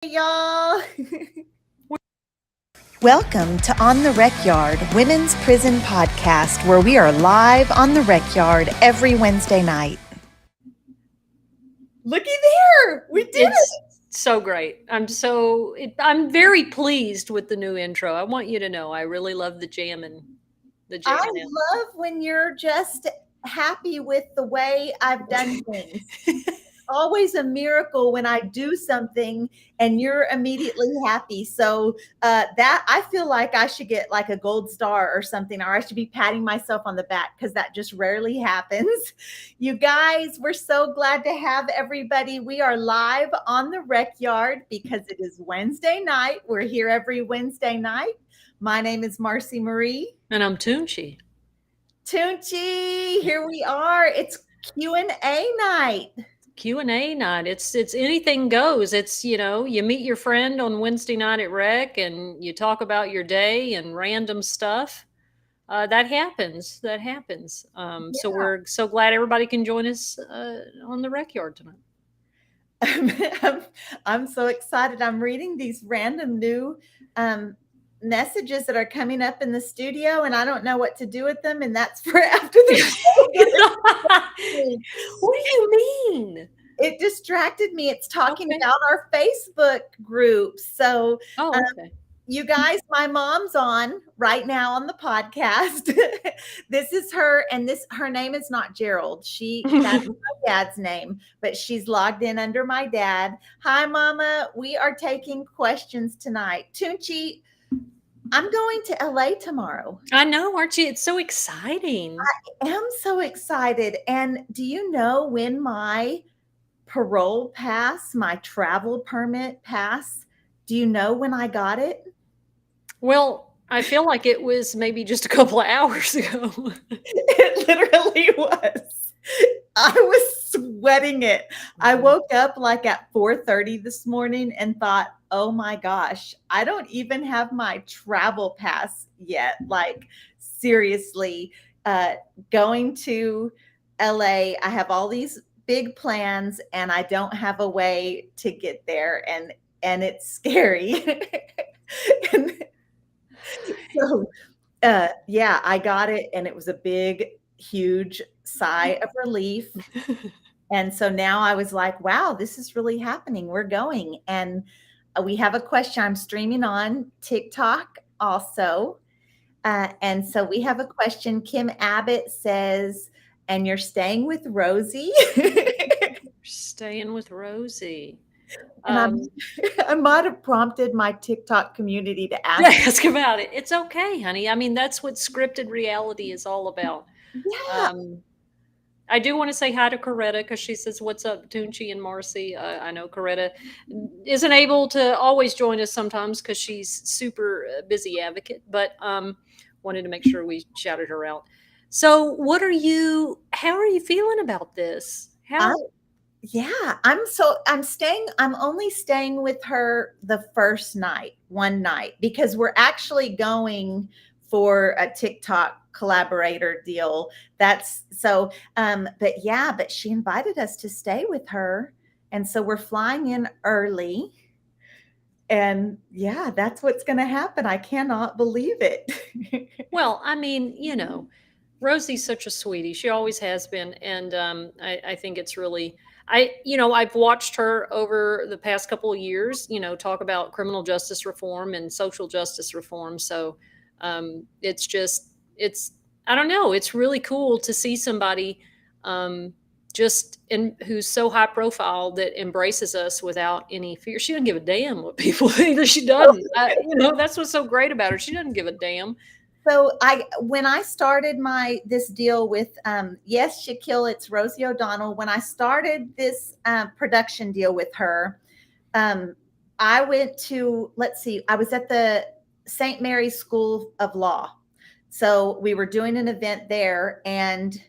Y'all. Welcome to On the Rec Yard, Women's Prison Podcast, where we are live on the rec yard every Wednesday night. Looky there, we did it. So great. I'm very pleased with the new intro. I want you to know I really love the jamming. I love when you're just happy with the way I've done things. Always a miracle when I do something and you're immediately happy. So that I feel like I should get like a gold star or something, or I should be patting myself on the back because that just rarely happens. You guys, we're so glad to have everybody. We are live on the rec yard because it is Wednesday night. We're here every Wednesday night. My name is Marcy Marie. And I'm Toonchi. Toonchi, here we are. It's Q&A night. Q&A night. It's anything goes. It's, you meet your friend on Wednesday night at rec and you talk about your day and random stuff. That happens. Yeah. So we're so glad everybody can join us on the rec yard tonight. I'm so excited. I'm reading these random new messages that are coming up in the studio, and I don't know what to do with them, and that's for after the show. What do you mean? It distracted me. It's talking about our Facebook group. So okay. You guys, my mom's on right now on the podcast. This is her, and her name is not Gerald. That's my dad's name, but she's logged in under my dad. Hi, Mama. We are taking questions tonight. Toonchi, I'm going to LA tomorrow. I know, aren't you? It's so exciting. I am so excited. And do you know when my parole pass, my travel permit pass, do you know when I got it? Well, I feel like it was maybe just a couple of hours ago. It literally was. I was sweating it. I woke up like at 4:30 this morning and thought, oh my gosh, I don't even have my travel pass yet. Like, seriously, going to LA, I have all these big plans and I don't have a way to get there, and it's scary. So yeah, I got it, and it was a big, huge sigh of relief. And so now I was like, wow, this is really happening. We're going. And we have a question. I'm streaming on TikTok also. And so we have a question. Kim Abbott says, and you're staying with Rosie? Staying with Rosie. And I might have prompted my TikTok community to ask about it. It's okay, honey. I mean, that's what scripted reality is all about. Yeah. I do want to say hi to Coretta because she says, what's up, Toonchi and Marcy? I know Coretta isn't able to always join us sometimes because she's super busy advocate, but wanted to make sure we shouted her out. So how are you feeling about this? Yeah, I'm only staying with her the first night, one night, because we're actually going for a TikTok collaborator deal. That's so, but she invited us to stay with her. And so we're flying in early. And yeah, that's what's going to happen. I cannot believe it. Well, I mean, Rosie's such a sweetie. She always has been. And I think it's really, I've watched her over the past couple of years, talk about criminal justice reform and social justice reform. So I don't know, it's really cool to see somebody who's so high profile that embraces us without any fear. She doesn't give a damn what people think. She doesn't. That's what's so great about her. She doesn't give a damn. So when I started this deal with, yes, Shaquille, it's Rosie O'Donnell. When I started this production deal with her, I went to, I was at the St. Mary's School of Law. So we were doing an event there, and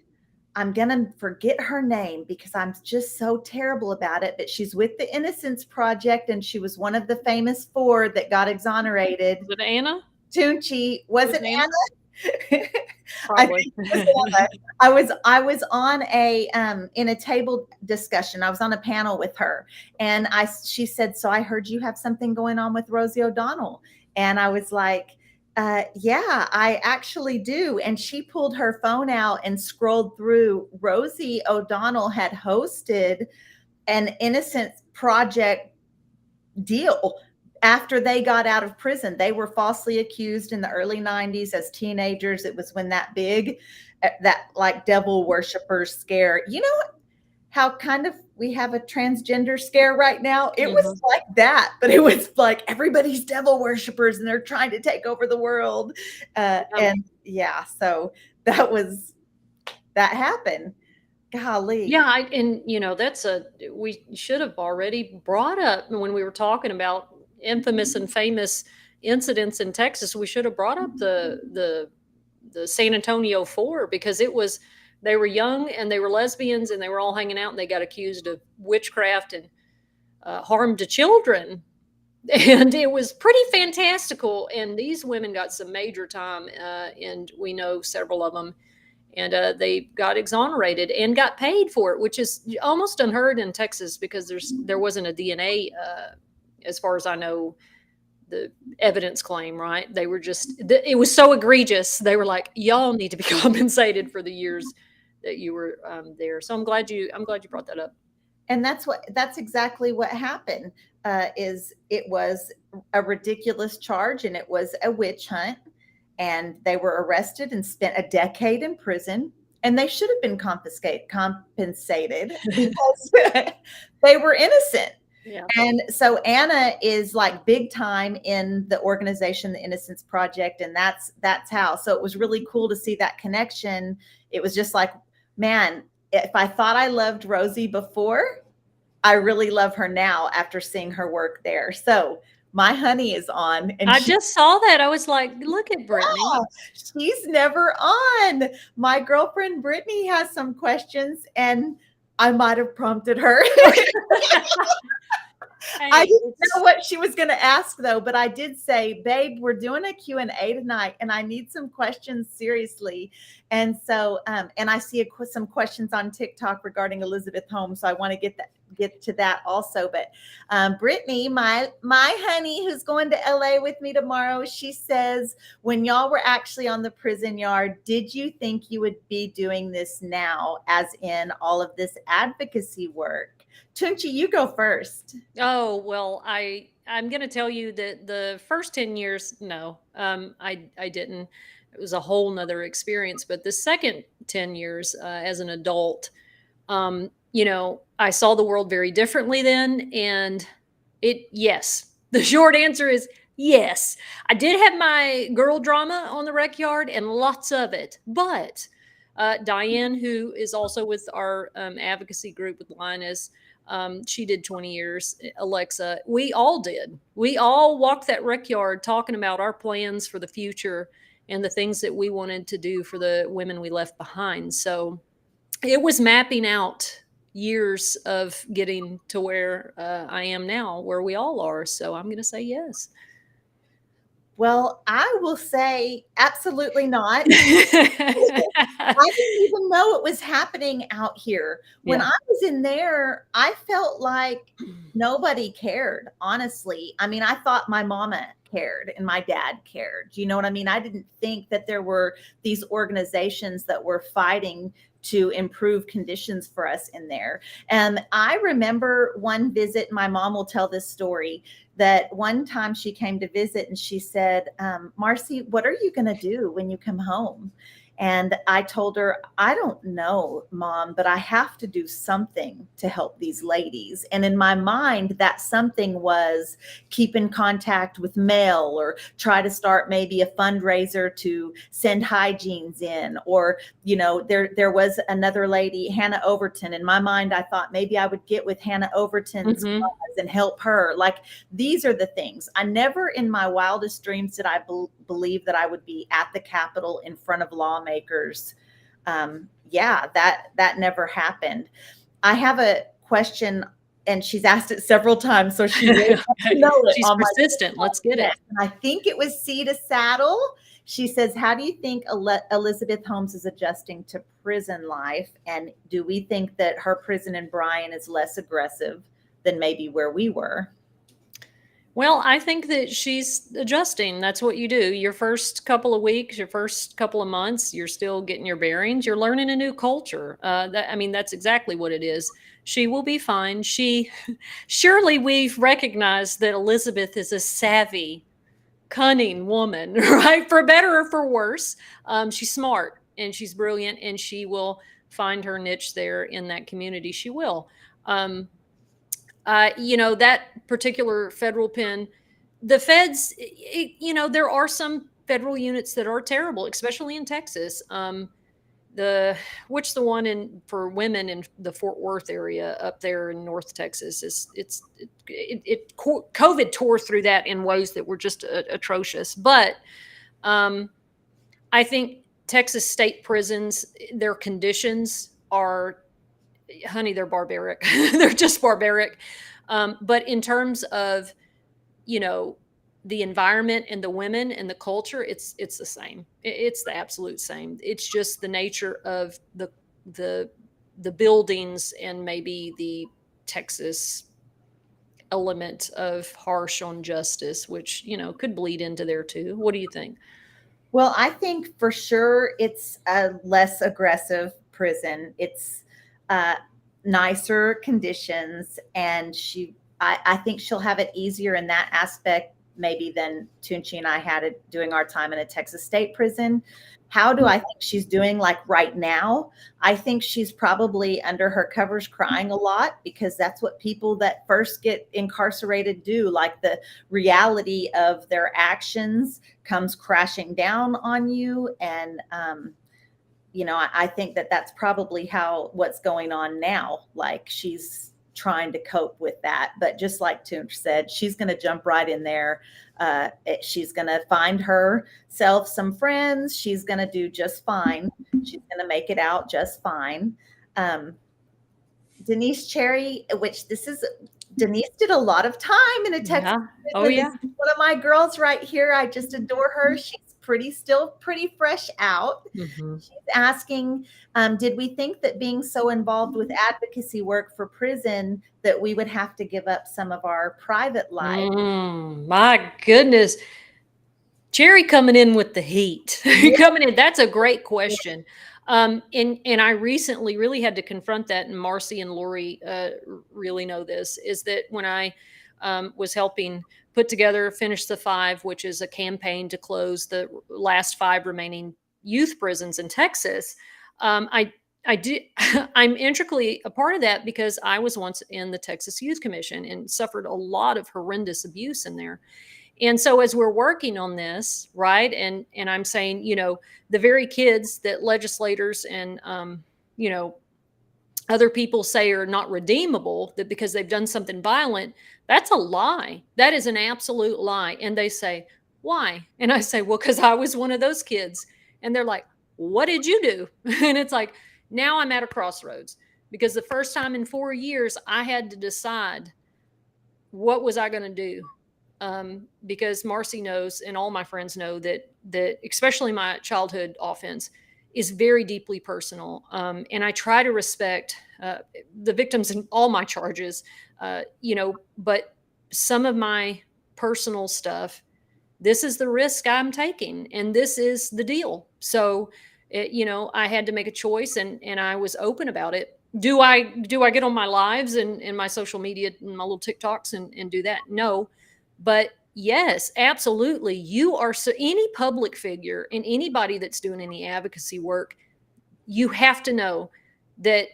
I'm going to forget her name because I'm just so terrible about it, but she's with the Innocence Project, and she was one of the famous 4 that got exonerated. Was it Anna? Toonchi, was it Anna? I Probably. think it was Anna. I was on a in a table discussion. I was on a panel with her, and she said, "So I heard you have something going on with Rosie O'Donnell," and I was like, "Yeah, I actually do." And she pulled her phone out and scrolled through. Rosie O'Donnell had hosted an Innocence Project deal after they got out of prison. They were falsely accused in the early 90s as teenagers. It was when that big, that like devil worshippers scare, you know, how kind of we have a transgender scare right now. It was Mhm. like that, but it was like everybody's devil worshippers and they're trying to take over the world. Yeah. And yeah, so that happened. Yeah, Golly. and that's we should have already brought up when we were talking about infamous and famous incidents in Texas. We should have brought up the San Antonio Four, because they were young and they were lesbians and they were all hanging out and they got accused of witchcraft and harm to children. And it was pretty fantastical. And these women got some major time, and we know several of them, and they got exonerated and got paid for it, which is almost unheard in Texas, because there wasn't a DNA, as far as I know, the evidence claim. Right? They were it was so egregious. They were like, "Y'all need to be compensated for the years that you were there." So I'm glad you brought that up. And that's exactly what happened. Is it was a ridiculous charge, and it was a witch hunt, and they were arrested and spent a decade in prison, and they should have been compensated because they were innocent. Yeah. And so Anna is like big time in the organization, the Innocence Project, and that's how. So it was really cool to see that connection. It was just like, man, if I thought I loved Rosie before, I really love her now after seeing her work there. So my honey is on, and I just saw that. I was like, look at Brittany. she's never on. My girlfriend Brittany has some questions, and I might have prompted her. I Hey, didn't know what she was going to ask though, but I did say, "Babe, we're doing a Q&A tonight, and I need some questions seriously." And so, and I see some questions on TikTok regarding Elizabeth Holmes, so I want to get to that also. But Brittany, my honey, who's going to LA with me tomorrow, she says, when y'all were actually on the prison yard, did you think you would be doing this now, as in all of this advocacy work? Tunchi, you go first. Oh, well, I'm going to tell you that the first 10 years, no, I didn't. It was a whole nother experience. But the second 10 years, as an adult, I saw the world very differently then. And yes, the short answer is yes. I did have my girl drama on the rec yard, and lots of it. But Diane, who is also with our advocacy group with Linus, she did 20 years. Alexa, we all did. We all walked that rec yard talking about our plans for the future and the things that we wanted to do for the women we left behind. So it was mapping out years of getting to where I am now, where we all are. So I'm going to say yes. Well, I will say absolutely not. I didn't even know it was happening out here. When Yeah. I was in there, I felt like nobody cared, honestly. I mean, I thought my mama cared and my dad cared. You know what I mean? I didn't think that there were these organizations that were fighting to improve conditions for us in there. And I remember one visit, my mom will tell this story, that one time she came to visit and she said, Marcy, what are you going to do when you come home? And I told her, I don't know, Mom, but I have to do something to help these ladies. And in my mind, that something was keep in contact with mail, or try to start maybe a fundraiser to send hygienes in. Or, there was another lady, Hannah Overton. In my mind, I thought maybe I would get with Hannah Overton's Mhm. cause and help her. Like, these are the things. I never in my wildest dreams did I believe that I would be at the Capitol in front of lawmakers. Yeah, that never happened. I have a question and she's asked it several times, so she really wants to know it She's on my persistent. Let's get yes, it. and I think it was Sea to Saddle. She says, "How do you think Elizabeth Holmes is adjusting to prison life? And do we think that her prison in Bryan is less aggressive than maybe where we were?" Well, I think that she's adjusting. That's what you do. Your first couple of weeks, your first couple of months, you're still getting your bearings. You're learning a new culture. I mean, that's exactly what it is. She will be fine. Surely we've recognized that Elizabeth is a savvy, cunning woman, right? For better or for worse. She's smart and she's brilliant, and she will find her niche there in that community. She will. Um, that particular federal pen, the feds, there are some federal units that are terrible, especially in Texas. The one in for women in the Fort Worth area up there in North Texas COVID tore through that in ways that were just atrocious. But I think Texas state prisons, their conditions are, honey, they're barbaric. They're just barbaric. But in terms of, you know, the environment and the women and the culture, it's the same. It's the absolute same. It's just the nature of the the buildings and maybe the Texas element of harsh on justice, which could bleed into there too. What do you think? Well, I think for sure it's a less aggressive prison. It's uh, nicer conditions, and I think she'll have it easier in that aspect maybe than Tunchi and I had it doing our time in a Texas state prison. How do I think she's doing like right now? I think she's probably under her covers crying a lot, because that's what people that first get incarcerated do. Like the reality of their actions comes crashing down on you. And, I think that that's probably what's going on now. Like she's trying to cope with that. But just like Tunch said, she's going to jump right in there. She's going to find herself some friends. She's going to do just fine. She's going to make it out just fine. Um, Denise Cherry, Denise did a lot of time in a Texas Yeah. Oh prison. yeah. This is one of my girls right here. I just adore her. She's still pretty fresh out. Mm-hmm. She's asking, did we think that being so involved with advocacy work for prison that we would have to give up some of our private life? My goodness. Cherry coming in with the heat. Yeah. Coming in. That's a great question. And I recently really had to confront that, and Marcy and Lori really know this, is that when I was helping put together Finish the Five, which is a campaign to close the last 5 remaining youth prisons in Texas, I did. I'm intricately a part of that because I was once in the Texas Youth Commission and suffered a lot of horrendous abuse in there. And so as we're working on this, right, and I'm saying, the very kids that legislators and other people say are not redeemable, that because they've done something violent, that's a lie. That is an absolute lie. And they say, why? And I say, well, because I was one of those kids. And they're like, what did you do? And it's like, now I'm at a crossroads, because the first time in 4 years I had to decide what was I going to do. Because Marcy knows, and all my friends know, that especially my childhood offense is very deeply personal. And I try to respect the victims in all my charges, but some of my personal stuff, this is the risk I'm taking, and this is the deal. So, I had to make a choice, and I was open about it. Do I get on my lives and my social media and my little TikToks and do that? No. But yes, absolutely. You are, so any public figure and anybody that's doing any advocacy work, you have to know that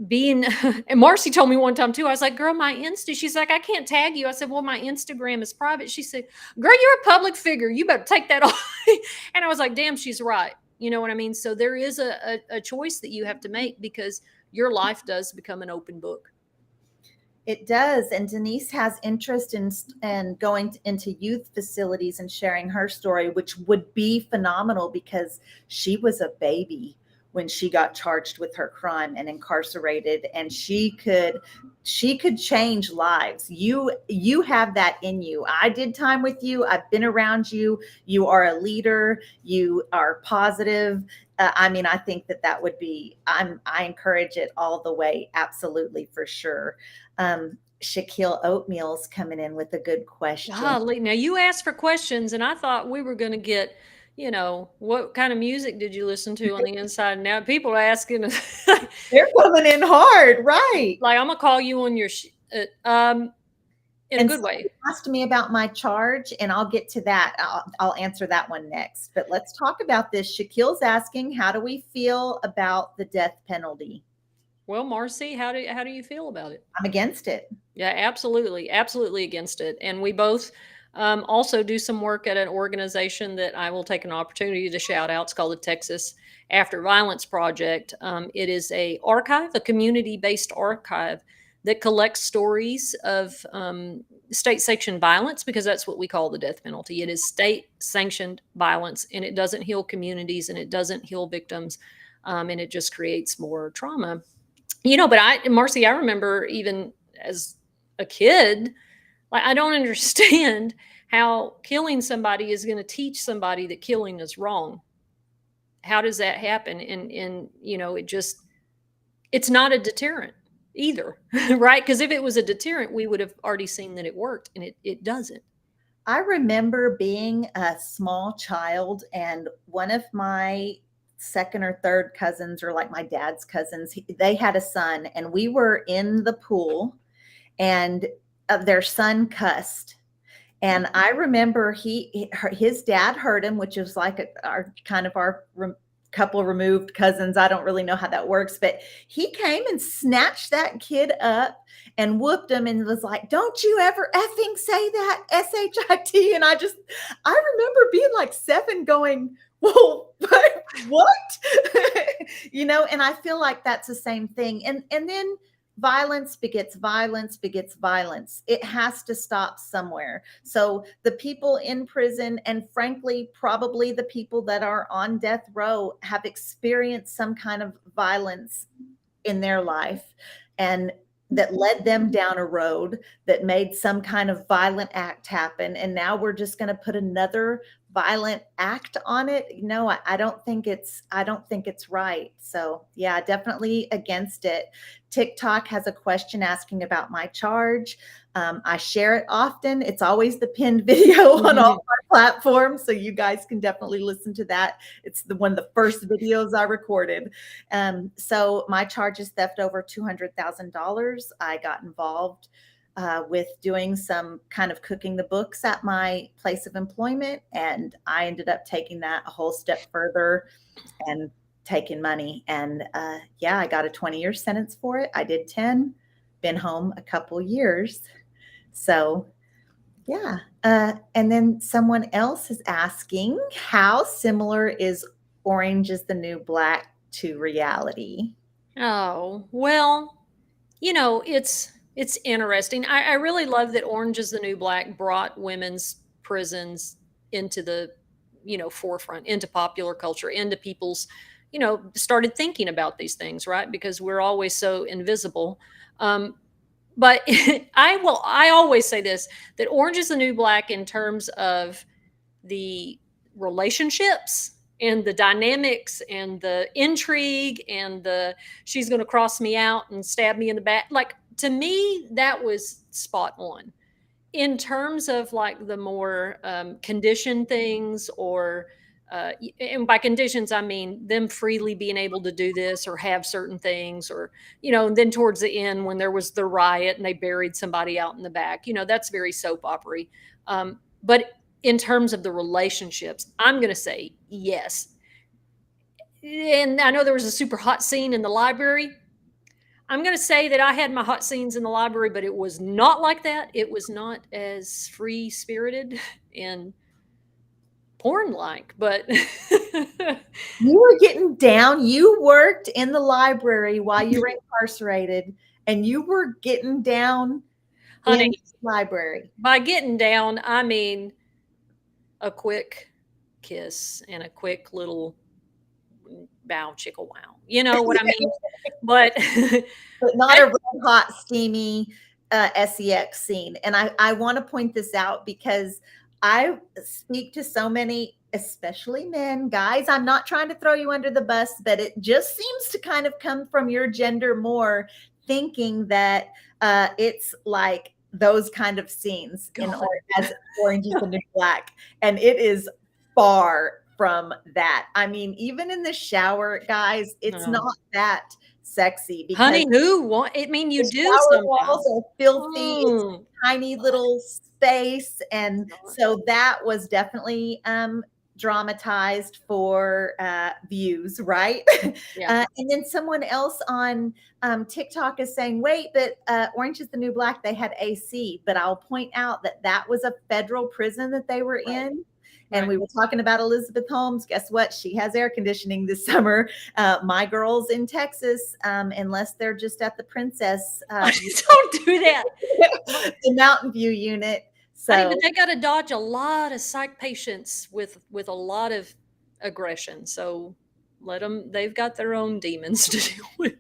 being, and Marcy told me one time too, I was like, girl, my Insta, she's like, I can't tag you. I said, well, my Instagram is private. She said, girl, you're a public figure. You better take that off. And I was like, damn, she's right. You know what I mean? So there is a choice that you have to make, because your life does become an open book. It does. And Denise has interest in going into youth facilities and sharing her story, which would be phenomenal, because she was a baby when she got charged with her crime and incarcerated, and she could change lives. You have that in you. I did time with you. I've been around you. You are a leader. You are positive. I mean, I think that would be, I encourage it all the way. Absolutely, for sure. Shaquille Oatmeal's coming in with a good question. Golly, now you asked for questions, and I thought we were going to get, what kind of music did you listen to on the inside? Now people are asking, They're coming in hard, right? like I'm gonna call you on your, in a good way. Asked me about my charge, and I'll get to that. I'll answer that one next. But let's talk about this. Shaquille's asking, how do we feel about the death penalty? Well, Marcy, how do you feel about it? I'm against it. Yeah, absolutely, absolutely against it. And we both also do some work at an organization that I will take an opportunity to shout out. It's called the Texas After Violence Project. It is a archive, a community-based archive that collects stories of state-sanctioned violence, because that's what we call the death penalty. It is state-sanctioned violence, and it doesn't heal communities, and it doesn't heal victims, and it just creates more trauma. But Marcy, I remember even as a kid, like, I don't understand how killing somebody is going to teach somebody that killing is wrong. How does that happen? And it's not a deterrent either, right? Because if it was a deterrent, we would have already seen that it worked, and it doesn't. I remember being a small child, and one of my second or third cousins, or like my dad's cousins, they had a son, and we were in the pool, and their son cussed. And I remember his dad heard him, which is like our couple removed cousins. I don't really know how that works, but he came and snatched that kid up and whooped him and was like, "Don't you ever effing say that, SHIT." And I remember being like 7 going, "Whoa, what?" And I feel like that's the same thing. And then violence begets violence begets violence. It has to stop somewhere. So the people in prison, and frankly, probably the people that are on death row, have experienced some kind of violence in their life, and that led them down a road that made some kind of violent act happen. And now we're just going to put another violent act on it. No, I don't think it's right. So yeah, definitely against it. TikTok has a question asking about my charge. I share it often. It's always the pinned video on all my platforms, so you guys can definitely listen to that. It's one of the first videos I recorded. So my charge is theft over $200,000. I got involved with doing some kind of cooking the books at my place of employment, and I ended up taking that a whole step further and taking money. And I got a 20-year sentence for it. I did 10, been home a couple years. So yeah. And then someone else is asking, how similar is Orange is the New Black to reality? Oh, well, it's interesting. I really love that Orange is the New Black brought women's prisons into the, forefront, into popular culture, into people's, started thinking about these things, right? Because we're always so invisible. But I always say this, that Orange is the New Black, in terms of the relationships and the dynamics and the intrigue and she's going to cross me out and stab me in the back. Like, to me, that was spot on. In terms of like the more conditioned things, or and by conditions, I mean them freely being able to do this or have certain things, or, and then towards the end when there was the riot and they buried somebody out in the back, that's very soap opera-y. But in terms of the relationships, I'm going to say yes. And I know there was a super hot scene in the library. I'm going to say that I had my hot scenes in the library, but it was not like that. It was not as free spirited and porn like, but you were getting down. You worked in the library while you were incarcerated, and you were getting down, honey, in the library. By getting down, I mean a quick kiss and a quick little bow chicka wow. You know what I mean? But But not a red hot, steamy sex scene. And I want to point this out because I speak to so many, especially men, guys. I'm not trying to throw you under the bus, but it just seems to kind of come from your gender more, thinking that it's like those kind of scenes in as Orange is the New Black. And it is far from that. I mean, even in the shower, guys, it's not that sexy because honey, who want? I mean, you do shower sometimes. walls are filthy. It's tiny little space, and so that was definitely dramatized for views, right? Yeah. And then someone else on TikTok is saying, wait, but Orange is the New Black, they had AC, but I'll point out that that was a federal prison that they were in. And we were talking about Elizabeth Holmes. Guess what? She has air conditioning this summer. My girls in Texas, unless they're just at the Princess. Don't do that. The Mountain View unit. So honey, but they got to dodge a lot of psych patients with a lot of aggression. So let them. They've got their own demons to deal with.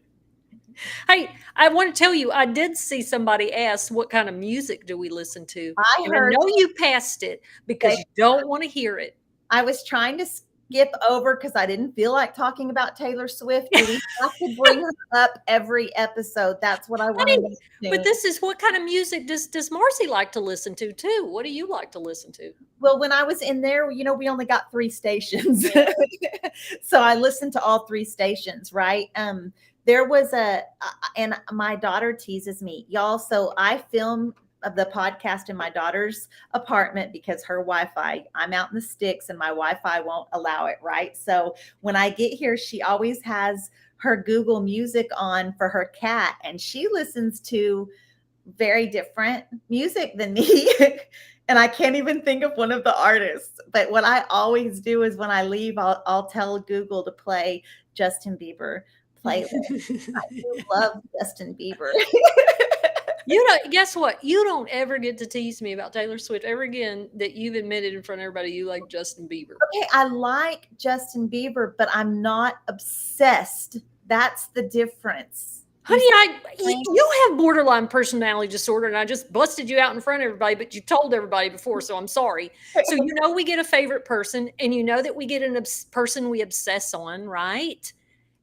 Hey, I want to tell you, I did see somebody ask, what kind of music do we listen to? I heard, I know you passed it because you don't want to hear it. I was trying to skip over because I didn't feel like talking about Taylor Swift. Do we have to bring her up every episode? That's what I wanted to do. But this is, what kind of music does Marcy like to listen to too? What do you like to listen to? Well, when I was in there, you know, we only got 3 stations. So I listened to all 3 stations, right? There was and my daughter teases me, y'all. So I film the podcast in my daughter's apartment because her Wi-Fi, I'm out in the sticks and my Wi-Fi won't allow it, right? So when I get here, she always has her Google Music on for her cat, and she listens to very different music than me. And I can't even think of one of the artists. But what I always do is when I leave, I'll tell Google to play Justin Bieber playlist. I do love Justin Bieber. You know, guess what? You don't ever get to tease me about Taylor Swift ever again that you've admitted in front of everybody you like Justin Bieber. Okay, I like Justin Bieber, but I'm not obsessed. That's the difference. Honey, you have borderline personality disorder, and I just busted you out in front of everybody, but you told everybody before, so I'm sorry. So you know we get a favorite person, and you know that we get a person we obsess on, right?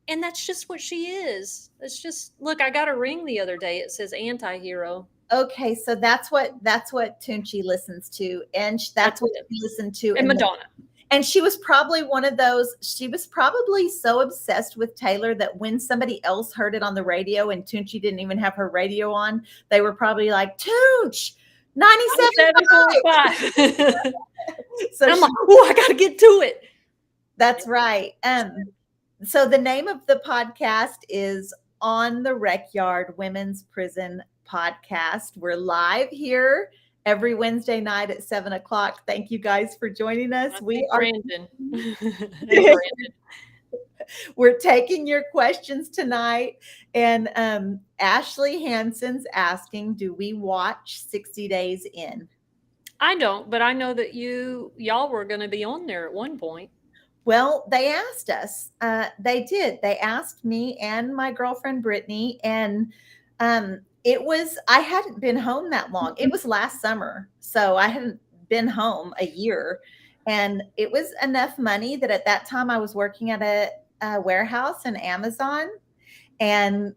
And that's just what she is. It's just, look, I got a ring the other day. It says anti-hero. Okay, so that's what Tunchi listens to, and that's what she listened to. And Madonna. And she was probably one of those, she was probably so obsessed with Taylor that when somebody else heard it on the radio and Tunchi didn't even have her radio on, they were probably like, Tunch, 97.5. So I'm like, oh, I got to get to it. That's right. So the name of the podcast is On the Rec Yard Women's Prison Podcast. We're live here every Wednesday night at 7:00. Thank you guys for joining us. Brandon. We're taking your questions tonight. And Ashley Hansen's asking, do we watch 60 Days In? I don't, but I know that y'all were going to be on there at one point. Well, they asked us. They did. They asked me and my girlfriend, Brittany, and I hadn't been home that long. It was last summer. So I hadn't been home a year. And it was enough money that at that time I was working at a warehouse in Amazon. And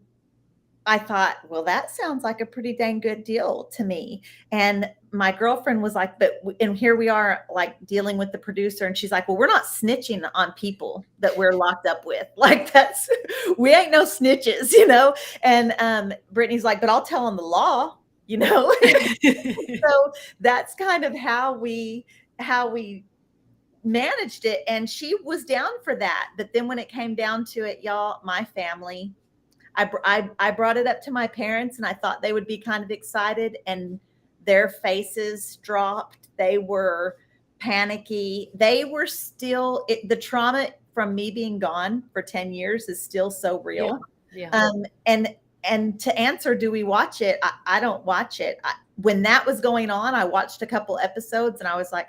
I thought, well, that sounds like a pretty dang good deal to me. And my girlfriend was like, and here we are like dealing with the producer. And she's like, well, we're not snitching on people that we're locked up with. Like we ain't no snitches, you know? And Brittany's like, but I'll tell them the law, you know? So that's kind of how we managed it. And she was down for that. But then when it came down to it, y'all, my family, I brought it up to my parents and I thought they would be kind of excited, and their faces dropped. They were panicky. They were still, the trauma from me being gone for 10 years is still so real. Yeah. And to answer, do we watch it? I don't watch it. When that was going on, I watched a couple episodes and I was like,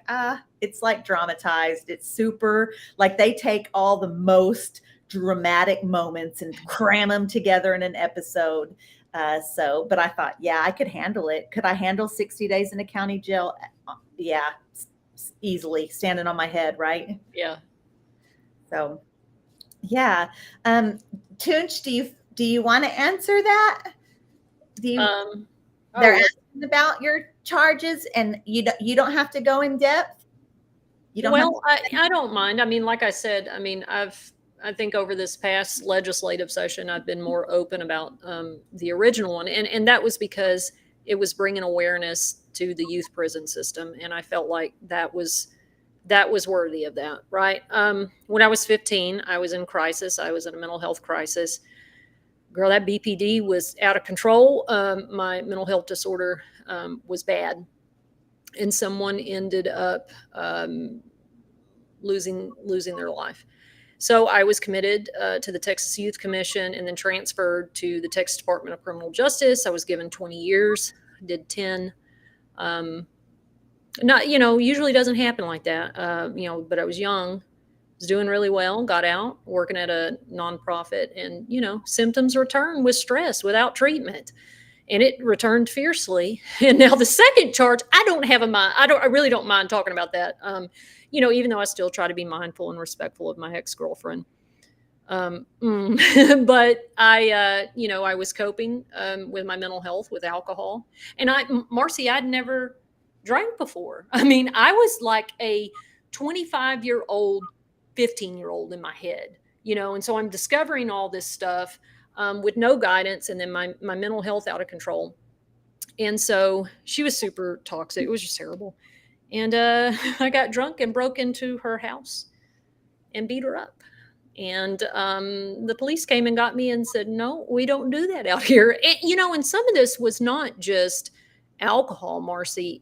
it's like dramatized. It's super, like they take all the most dramatic moments and cram them together in an episode. But I thought, yeah, I could handle it. Could I handle 60 days in a county jail? Yeah, easily, standing on my head, right? Yeah. So, yeah. Tunch, do you want to answer that? Do you? They're asking about your charges, and you don't have to go in depth. You don't have. Well, I don't mind. I mean, like I said, I mean, I think over this past legislative session, I've been more open about the original one, and that was because it was bringing awareness to the youth prison system, and I felt like that was worthy of that, right? When I was 15, I was in crisis. I was in a mental health crisis. Girl, that BPD was out of control. My mental health disorder was bad, and someone ended up losing their life. So I was committed to the Texas Youth Commission and then transferred to the Texas Department of Criminal Justice. I was given 20 years, did 10. Not, usually doesn't happen like that, but I was young, was doing really well, got out, working at a nonprofit, and, symptoms return with stress without treatment. And it returned fiercely. And now the second charge, I really don't mind talking about that. Even though I still try to be mindful and respectful of my ex-girlfriend. But I was coping with my mental health with alcohol. And Marcy, I'd never drank before. I mean, I was like a 25-year-old, 15-year-old in my head, and so I'm discovering all this stuff with no guidance, and then my mental health out of control. And so she was super toxic. It was just terrible. And I got drunk and broke into her house and beat her up. And the police came and got me and said, no, we don't do that out here. And some of this was not just alcohol, Marcy.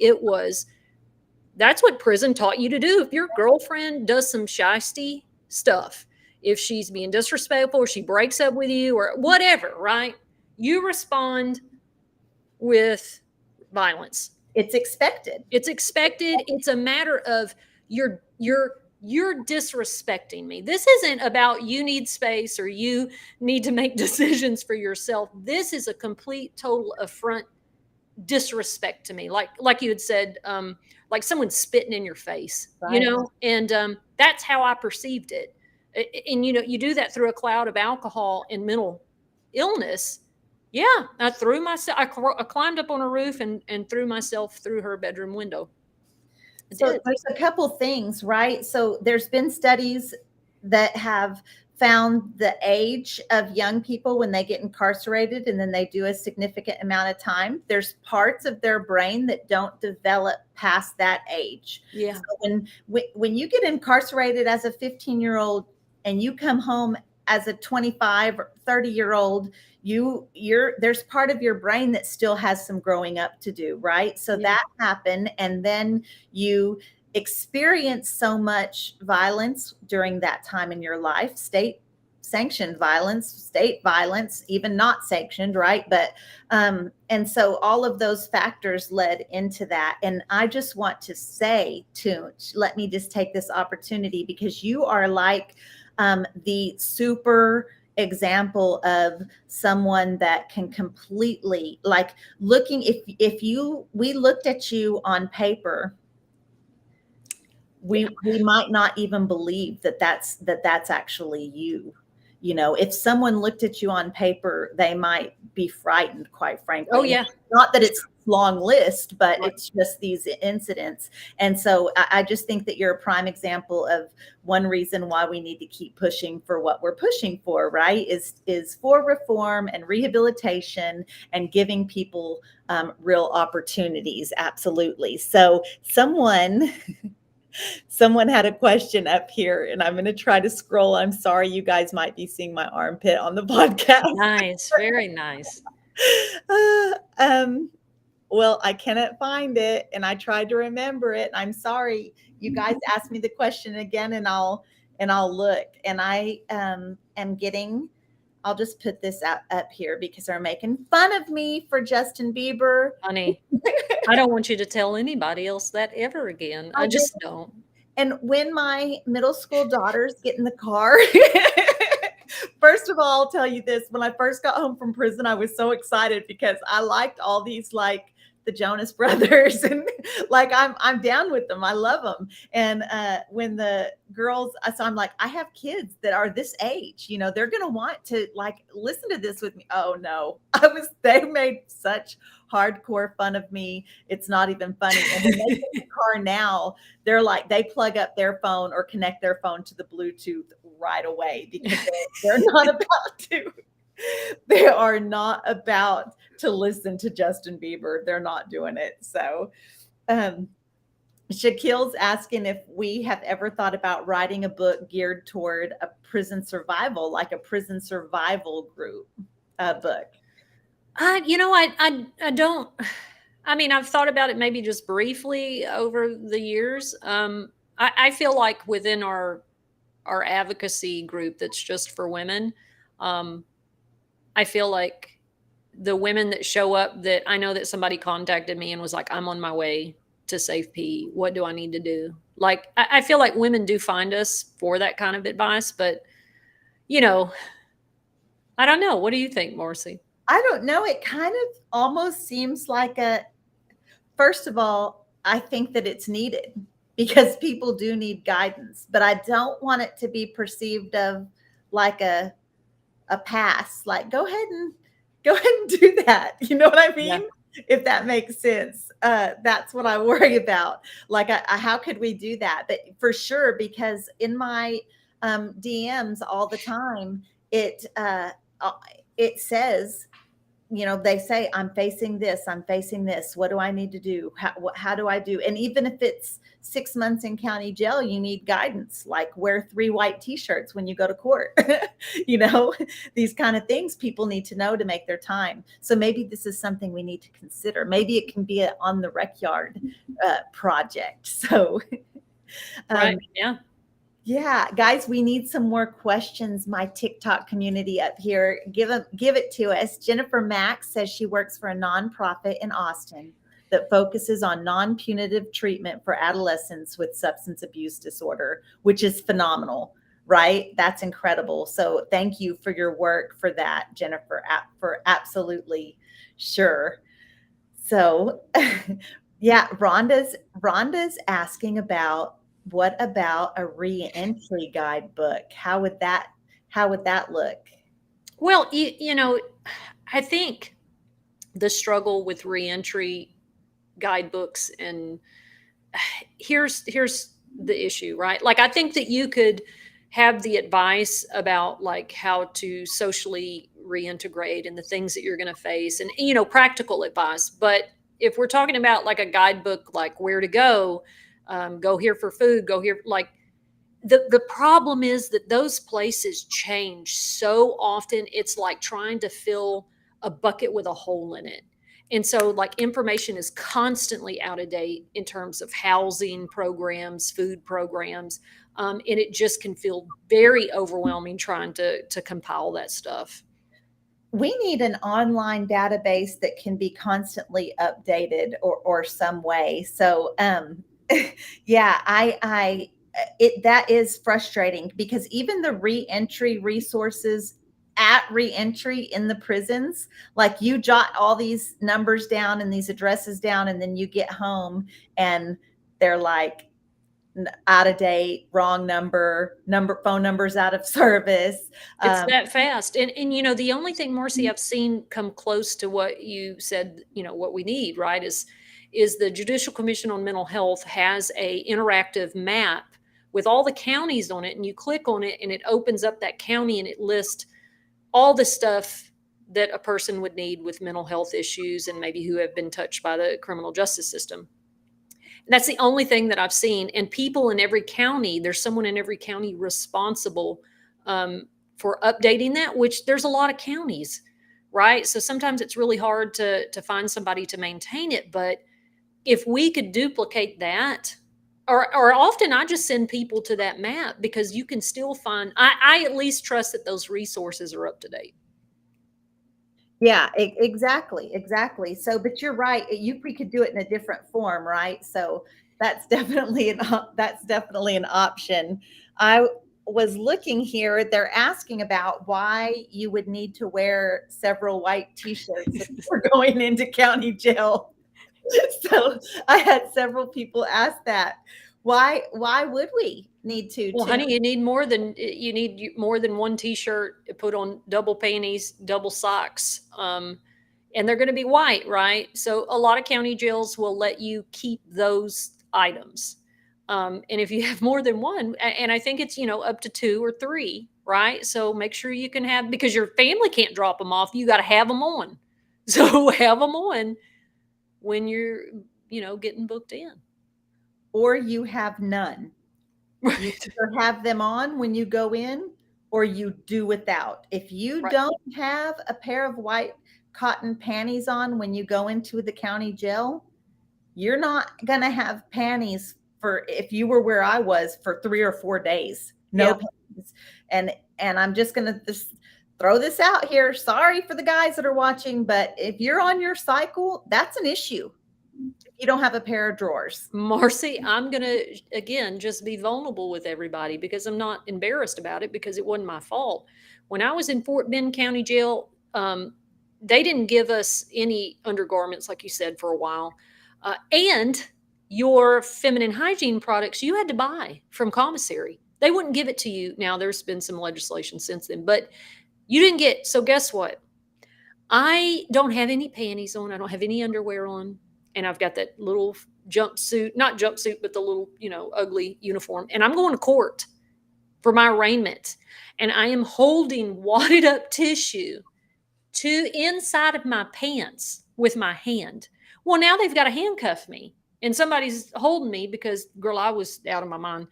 That's what prison taught you to do. If your girlfriend does some shisty stuff, if she's being disrespectful or she breaks up with you or whatever, right? You respond with violence. It's expected. It's expected. It's a matter of you're disrespecting me. This isn't about you need space or you need to make decisions for yourself. This is a complete, total affront, disrespect to me. Like you had said, like someone spitting in your face, right. And that's how I perceived it. And, you do that through a cloud of alcohol and mental illness. Yeah, I climbed up on a roof and threw myself through her bedroom window. So there's a couple things, right? So there's been studies that have found the age of young people when they get incarcerated and then they do a significant amount of time. There's parts of their brain that don't develop past that age. Yeah. So when you get incarcerated as a 15-year-old and you come home as a 25 or 30-year-old, there's part of your brain that still has some growing up to do, right? So that happened, and then you experience so much violence during that time in your life, state sanctioned violence, state violence, even not sanctioned, right? But and so all of those factors led into that. And I just want to say, Tunch, let me just take this opportunity, because you are like the super example of someone that can completely, like, looking, we looked at you on paper, we might not even believe that's actually you. If someone looked at you on paper, they might be frightened, quite frankly. Oh yeah. Not that it's a long list, but it's just these incidents. And so I just think that you're a prime example of one reason why we need to keep pushing for what we're pushing for, right? Is for reform and rehabilitation and giving people real opportunities. Absolutely. So someone had a question up here, and I'm going to try to scroll. I'm sorry, you guys might be seeing my armpit on the podcast. Nice. Very nice. Well, I cannot find it, and I tried to remember it. I'm sorry. You guys asked me the question again, and I'll look. And I am getting. I'll just put this up here because they're making fun of me for Justin Bieber. Honey, I don't want you to tell anybody else that ever again. I just don't. And when my middle school daughters get in the car First of all, I'll tell you this. When I first got home from prison, I was so excited because I liked all these like the Jonas Brothers and like I'm down with them. I love them. And when the girls, so I'm like, I have kids that are this age, you know, they're gonna want to like listen to this with me. Oh no, they made such hardcore fun of me. It's not even funny. And when they get in the car now, they're like they plug up their phone or connect their phone to the Bluetooth right away because they're not about to they are not about to listen to Justin Bieber. They're not doing it. So um Shaquille's asking if we have ever thought about writing a book geared toward a prison survival, like a prison survival group book. I don't. I mean, I've thought about it maybe just briefly over the years. I feel like within our advocacy group that's just for women, um, I feel like the women that show up, that I know that somebody contacted me and was like, I'm on my way to Safe P. What do I need to do? Like, I feel like women do find us for that kind of advice, but you know, I don't know. What do you think, Marcy? I don't know. It kind of almost seems like first of all, I think that it's needed because people do need guidance, but I don't want it to be perceived of like a pass, like go ahead and do that. You know what I Yeah. mean? If that makes sense. That's what I worry about. Like, how could we do that? But for sure, because in my DMs all the time, uh, it says, you know, they say, I'm facing this, I'm facing this. What do I need to do? How do I do? And even if it's 6 months in county jail, you need guidance, like wear 3 white t-shirts when you go to court. You know, these kind of things people need to know to make their time. So maybe this is something we need to consider. Maybe it can be on the rec yard project. So Right. um, Yeah. yeah, guys, we need some more questions. My TikTok community up here, give it to us. Jennifer Max says she works for a nonprofit in Austin that focuses on non-punitive treatment for adolescents with substance abuse disorder, which is phenomenal, right? That's incredible. So thank you for your work for that, Jennifer, for absolutely sure. So yeah, Rhonda's asking about what about a re-entry guidebook? How would that look? Well, I think the struggle with reentry guidebooks, and here's the issue, right? Like, I think that you could have the advice about like how to socially reintegrate and the things that you're going to face, and practical advice. But if we're talking about like a guidebook, like where to go, go here for food, go here, like the problem is that those places change so often. It's like trying to fill a bucket with a hole in it. And so like information is constantly out of date in terms of housing programs, food programs, and it just can feel very overwhelming trying to compile that stuff. We need an online database that can be constantly updated or some way. So yeah, I it that is frustrating because even the reentry resources at reentry in the prisons, like you jot all these numbers down and these addresses down, and then you get home and they're like out of date, wrong phone numbers out of service. It's Um, that fast. And the only thing, Marcy, I've seen come close to what you said, what we need, right, is the Judicial Commission on Mental Health has a interactive map with all the counties on it, and you click on it and it opens up that county and it lists all the stuff that a person would need with mental health issues and maybe who have been touched by the criminal justice system. That's the only thing that I've seen. And people in every county, there's someone in every county responsible um, for updating that, which there's a lot of counties, right? So sometimes it's really hard to find somebody to maintain it. But if we could duplicate that, or often I just send people to that map because you can still find, I at least trust that those resources are up to date. Yeah, exactly. So, but you're right. We could do it in a different form, right? So that's definitely that's definitely an option. I was looking here, they're asking about why you would need to wear several white t-shirts if we're going into county jail. So I had several people ask that. Why would we need to, Well, Tim? honey, you need more than one T-shirt. Put on double panties, double socks, and they're going to be white, right? So a lot of county jails will let you keep those items, and if you have more than one, and I think it's up to two or three, right? So make sure you can have, because your family can't drop them off. You got to have them on, so have them on when you're getting booked in. Or you have none. You Right. either have them on when you go in or you do without. If you Right. don't have a pair of white cotton panties on when you go into the county jail, you're not going to have panties for, if you were where I was, for 3 or 4 days. No Yeah. panties. And I'm just going to just throw this out here. Sorry for the guys that are watching, but if you're on your cycle, that's an issue. You don't have a pair of drawers. Marcy, I'm going to, again, just be vulnerable with everybody because I'm not embarrassed about it because it wasn't my fault. When I was in Fort Bend County Jail, they didn't give us any undergarments, like you said, for a while. And your feminine hygiene products you had to buy from commissary. They wouldn't give it to you. Now, there's been some legislation since then, but you didn't get, so guess what? I don't have any panties on. I don't have any underwear on. And I've got that little jumpsuit, not jumpsuit, but the little, ugly uniform. And I'm going to court for my arraignment. And I am holding wadded up tissue to inside of my pants with my hand. Well, now they've got to handcuff me. And somebody's holding me because, girl, I was out of my mind.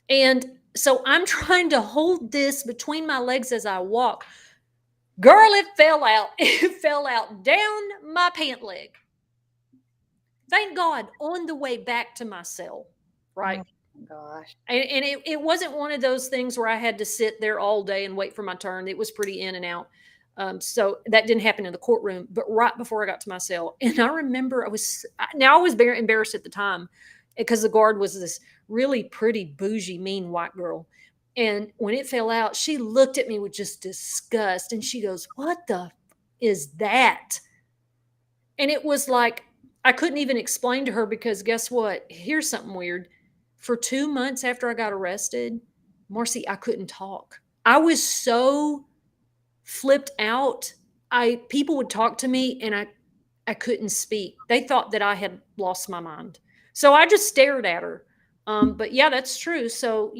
And so I'm trying to hold this between my legs as I walk. Girl, it fell out. It fell out down my pant leg. Thank God, on the way back to my cell, right? Oh my gosh. And it wasn't one of those things where I had to sit there all day and wait for my turn. It was pretty in and out. So that didn't happen in the courtroom, but right before I got to my cell. And I remember I was very embarrassed at the time because the guard was this really pretty, bougie, mean white girl. And when it fell out, she looked at me with just disgust and she goes, "What the is that?" And it was like, I couldn't even explain to her because guess what? Here's something weird. For 2 months after I got arrested, Marcy, I couldn't talk. I was so flipped out. People would talk to me and I couldn't speak. They thought that I had lost my mind. So I just stared at her. But yeah, that's true. So,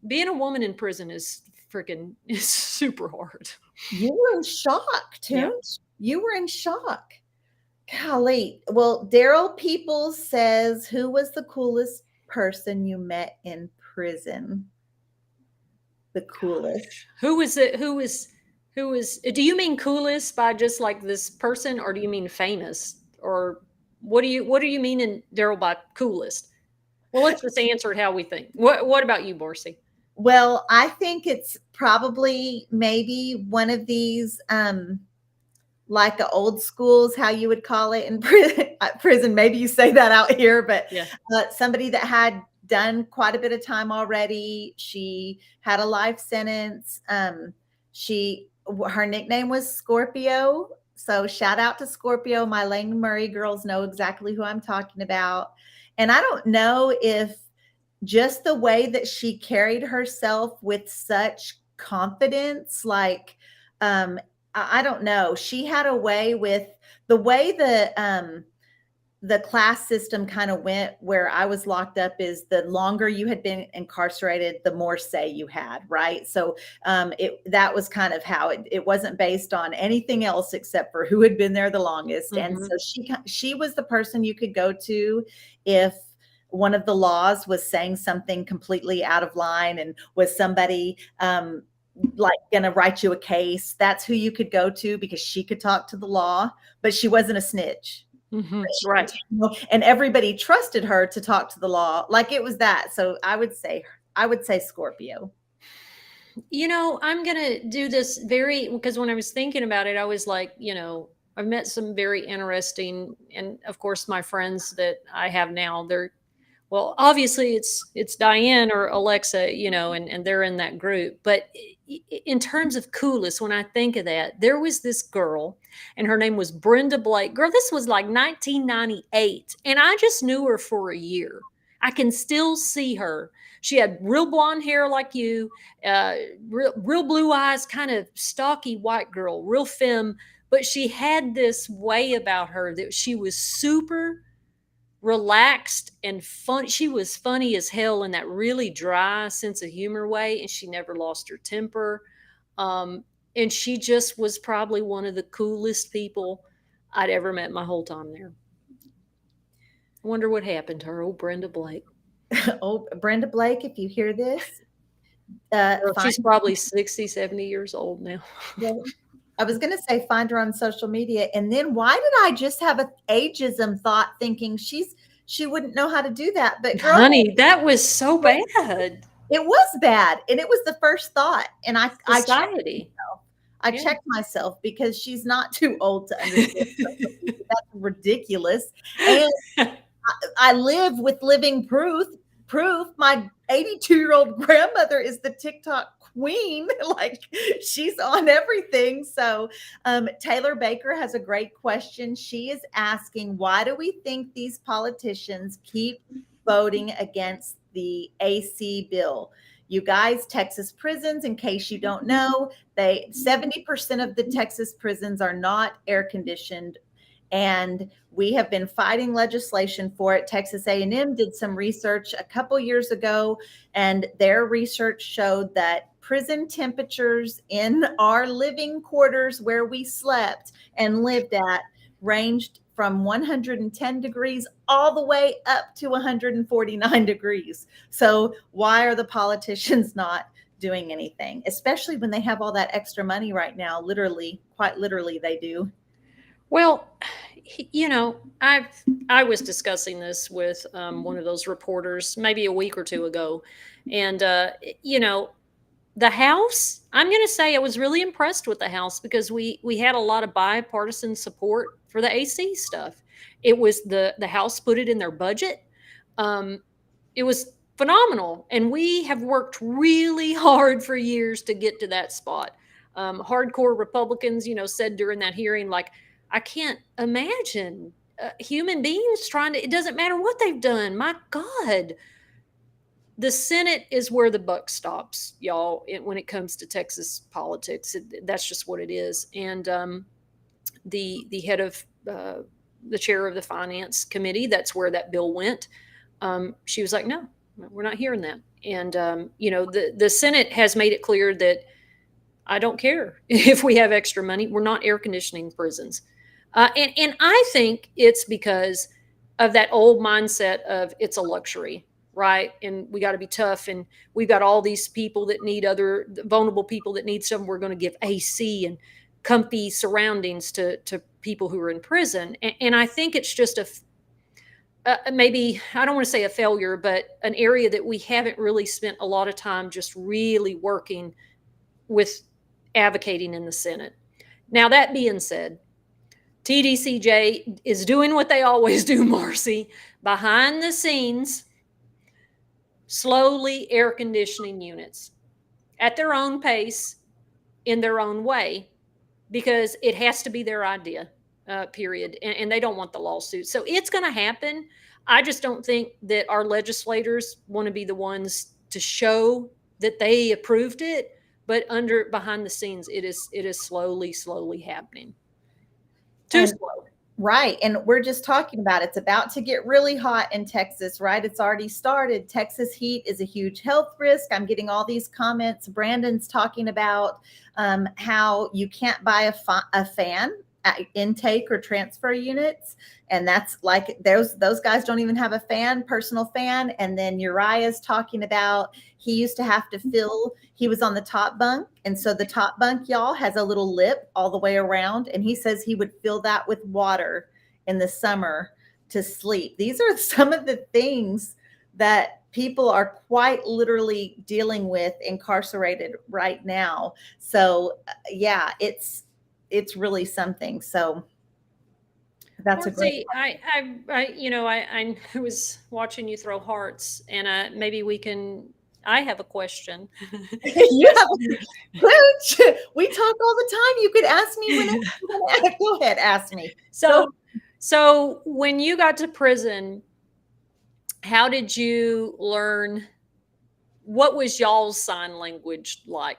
being a woman in prison is is super hard. You were in shock, Yeah. Tim. You were in shock. Golly. Well, Daryl Peoples says, who was the coolest person you met in prison? The coolest. Who was it? Do you mean coolest by just like this person, or do you mean famous? Or what do you mean in Daryl by coolest? Well, let's just answer it how we think. What about you, Marcy? Well, I think it's probably maybe one of these like the old schools, how you would call it in prison. Maybe you say that out here, but Yeah. Somebody that had done quite a bit of time already. She had a life sentence. Her nickname was Scorpio. So shout out to Scorpio. My Lang Murray girls know exactly who I'm talking about. And I don't know if just the way that she carried herself with such confidence, like, I don't know. She had a way with the way the class system kind of went where I was locked up is the longer you had been incarcerated, the more say you had, right? So that was kind of how it wasn't based on anything else except for who had been there the longest. And Mhm. so she was the person you could go to if one of the laws was saying something completely out of line and was somebody like going to write you a case. That's who you could go to because she could talk to the law, but she wasn't a snitch. Mhm. Right. And everybody trusted her to talk to the law. Like it was that. So I would say Scorpio. I'm going to do this because when I was thinking about it, I was like, I've met some very interesting, and of course, my friends that I have now, Well, obviously it's Diane or Alexa, and they're in that group. But in terms of coolest, when I think of that, there was this girl, and her name was Brenda Blake. Girl, this was like 1998, and I just knew her for a year. I can still see her. She had real blonde hair like you, uh, real blue eyes, kind of stocky white girl, real femme. But she had this way about her that she was super relaxed and fun. She was funny as hell in that really dry sense of humor way, and she never lost her temper. Um, and she just was probably one of the coolest people I'd ever met my whole time there. I wonder what happened to her, old Brenda Blake. Oh, Brenda Blake, if you hear this, Well, find she's probably 60, 70 years old now. well, I was going to say find her on social media. And then why did I just have a ageism thought thinking she wouldn't know how to do that? But girl, Honey, that was so bad. it was bad. And it was the first thought. And Society. I Yeah. checked myself because she's not too old to understand social media. That's ridiculous. And I live with living proof. My 82-year-old grandmother is the TikTok queen. Like she's on everything. So Taylor Baker has a great question. She is asking, why do we think these politicians keep voting against the AC bill? You guys, Texas prisons, in case you don't know, 70% of the Texas prisons are not air conditioned, and we have been fighting legislation for it. Texas A&M did some research a couple years ago, and their research showed that prison temperatures in our living quarters where we slept and lived at ranged from 110 degrees all the way up to 149 degrees. So why are the politicians not doing anything, especially when they have all that extra money right now? Literally, quite literally, they do. Well, I was discussing this with one of those reporters maybe a week or two ago, and the House. I'm going to say I was really impressed with the House because we had a lot of bipartisan support for the AC stuff. It was the House put it in their budget. Um, it was phenomenal, and we have worked really hard for years to get to that spot. Hardcore Republicans, said during that hearing, like, I can't imagine human beings trying to. It doesn't matter what they've done. My God, the Senate is where the buck stops, y'all. When it comes to Texas politics, that's just what it is. And the head of the chair of the finance committee, that's where that bill went. She was like, no, we're not hearing that. And the Senate has made it clear that I don't care if we have extra money. We're not air conditioning prisons. And I think it's because of that old mindset of it's a luxury, right? And we got to be tough. And we've got all these people that need other vulnerable people that need something. We're going to give AC and comfy surroundings to people who are in prison. And I think it's just maybe, I don't want to say a failure, but an area that we haven't really spent a lot of time just really working with advocating in the Senate. Now, that being said, TDCJ is doing what they always do, Marcy, behind the scenes, slowly air conditioning units at their own pace, in their own way, because it has to be their idea, period. And they don't want the lawsuit. So it's going to happen. I just don't think that our legislators want to be the ones to show that they approved it, but behind the scenes, it is slowly happening. Too slow. Right. And we're just talking about it's about to get really hot in Texas, right? It's already started. Texas heat is a huge health risk. I'm getting all these comments. Brandon's talking about how you can't buy a fan at intake or transfer units. And that's like those guys don't even have a personal fan. And then Uriah's talking about he used to have to he was on the top bunk. And so the top bunk, y'all, has a little lip all the way around. And he says he would fill that with water in the summer to sleep. These are some of the things that people are quite literally dealing with incarcerated right now. So yeah, it's really something. So That's Well, a great see, I was watching you throw hearts, and maybe we can. I have a question. You Yes. have Coach, we talk all the time. You could ask me whenever you want to. Go ahead, ask me. Go. So, so when you got to prison, how did you learn? What was y'all's sign language like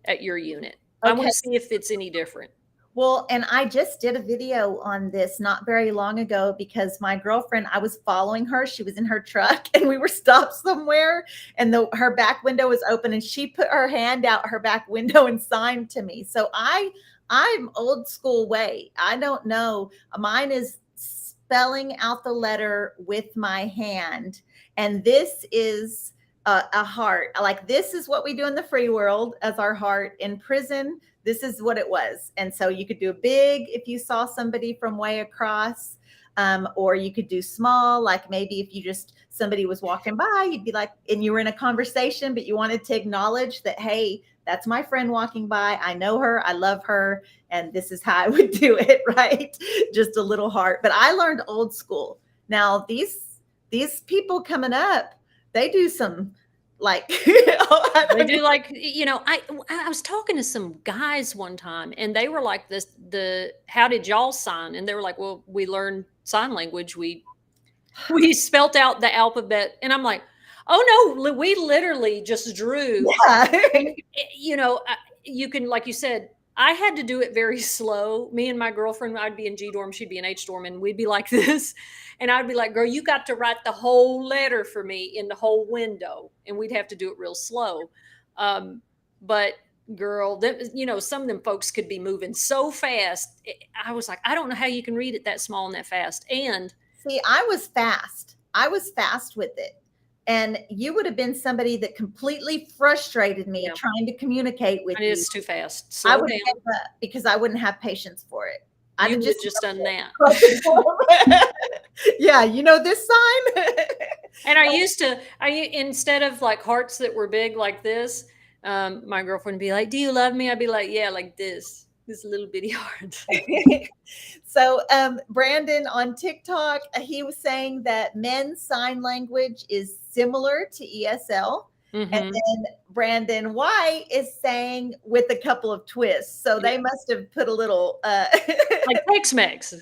at your unit? I want Okay. to see if it's any different. Well, and I just did a video on this not very long ago because my girlfriend, I was following her. She was in her truck and we were stopped somewhere and her back window was open and she put her hand out her back window and signed to me. So I'm old school way. I don't know. Mine is spelling out the letter with my hand. And this is a heart. Like this is what we do in the free world as our heart. In prison, this is what it was. And so you could do a big if you saw somebody from way across, or you could do small, like maybe if you just somebody was walking by, you'd be like, and you were in a conversation, but you wanted to acknowledge that, hey, that's my friend walking by. I know her, I love her, and this is how I would do it, right? Just a little heart. But I learned old school. Now these people coming up, they do some like They do like I was talking to some guys one time and they were like this the how did y'all sign? And they were like, well, we learned sign language. We spelt out the alphabet. And I'm like, oh no, we literally just drew. yeah. And, you can, like you said, I had to do it very slow. Me and my girlfriend, I'd be in G dorm, she'd be in H dorm, and we'd be like this. And I'd be like, girl, you got to write the whole letter for me in the whole window. And we'd have to do it real slow. But girl, some of them folks could be moving so fast. I was like, I don't know how you can read it that small and that fast. And See, I was fast. I was fast with it. And you would have been somebody that completely frustrated me yeah, trying to communicate with you. it's too fast. I Slow would down. give up because I wouldn't have patience for it. I'd You have would have just done that. Yeah, you know this sign? And instead of like hearts that were big like this, my girlfriend would be like, do you love me? I'd be like, yeah, like this little bitty heart. So Brandon on TikTok, he was saying that men's sign language is similar to ESL. Mm-hmm. And then Brandon White is saying with a couple of twists. So they must have put a little like Tex-Mex.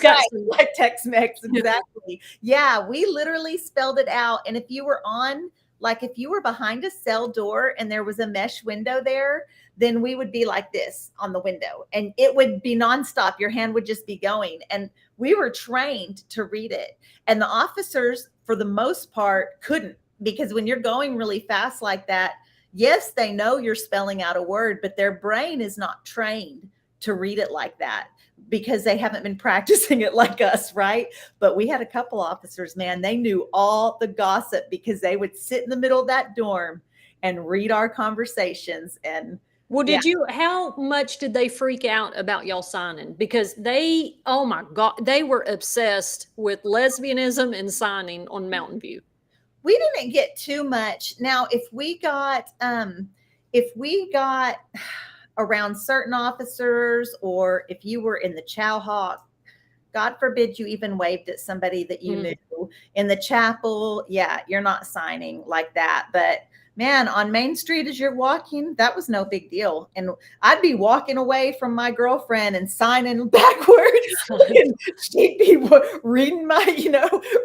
Right, like Tex-Mex, exactly. Yeah, we literally spelled it out. And if you were if you were behind a cell door and there was a mesh window there, then we would be like this on the window and it would be nonstop. Your hand would just be going. And we were trained to read it. And the officers, for the most part, couldn't, because when you're going really fast like that, yes, they know you're spelling out a word, but their brain is not trained to read it like that because they haven't been practicing it like us, right? But we had a couple officers, man, they knew all the gossip because they would sit in the middle of that dorm and read our conversations. And well, how much did they freak out about y'all signing? Because oh my God, they were obsessed with lesbianism and signing on Mountain View. We didn't get too much. Now, if we got around certain officers, or if you were in the Chow Hawk, God forbid you even waved at somebody that you knew in the chapel. Yeah, you're not signing like that. But man, on Main Street as you're walking, that was no big deal. And I'd be walking away from my girlfriend and signing backwards. And she'd be reading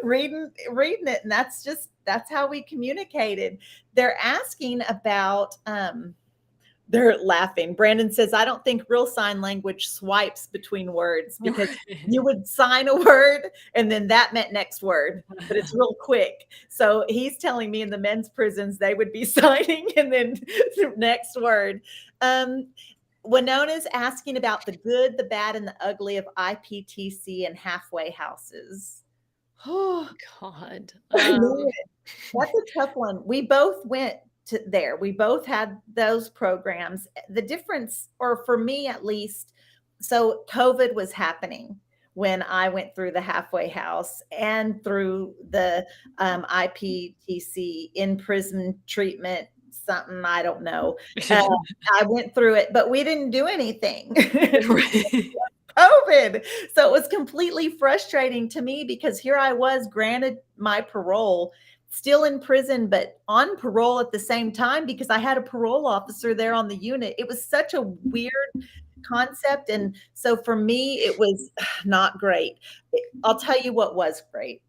reading it. And that's how we communicated. They're asking about they're laughing. Brandon says, I don't think real sign language swipes between words, because you would sign a word and then that meant next word, but it's real quick. So he's telling me in the men's prisons, they would be signing and then next word. Winona's asking about the good, the bad, and the ugly of IPTC and halfway houses. Oh, God. That's a tough one. We both went there. We both had those programs. The difference, or for me at least, so COVID was happening when I went through the halfway house and through the IPTC, in prison treatment, something, I don't know. I went through it, but we didn't do anything. COVID. So it was completely frustrating to me because here I was granted my parole, still in prison, but on parole at the same time because I had a parole officer there on the unit. It was such a weird concept. And so for me, it was not great. I'll tell you what was great,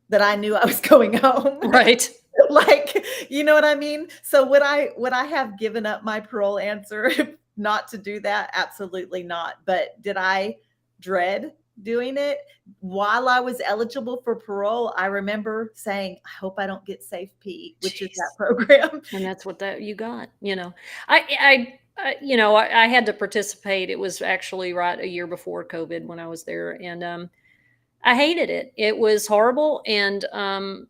that I knew I was going home. Right. Like, you know what I mean? So would I have given up my parole answer not to do that? Absolutely not. But did I dread doing it while I was eligible for parole? I remember saying, I hope I don't get Safe P, which is that Jeez. program. And that's what that you got, you know. I had to participate. It was actually right a year before COVID when I was there, and I hated it. It was horrible and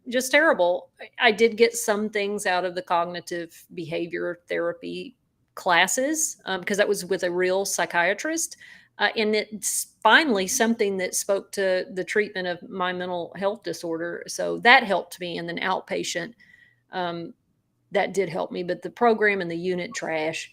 just terrible. I did get some things out of the cognitive behavior therapy classes because that was with a real psychiatrist. And it's finally something that spoke to the treatment of my mental health disorder. So that helped me. And then outpatient, um, that did help me. But the program and the unit trash.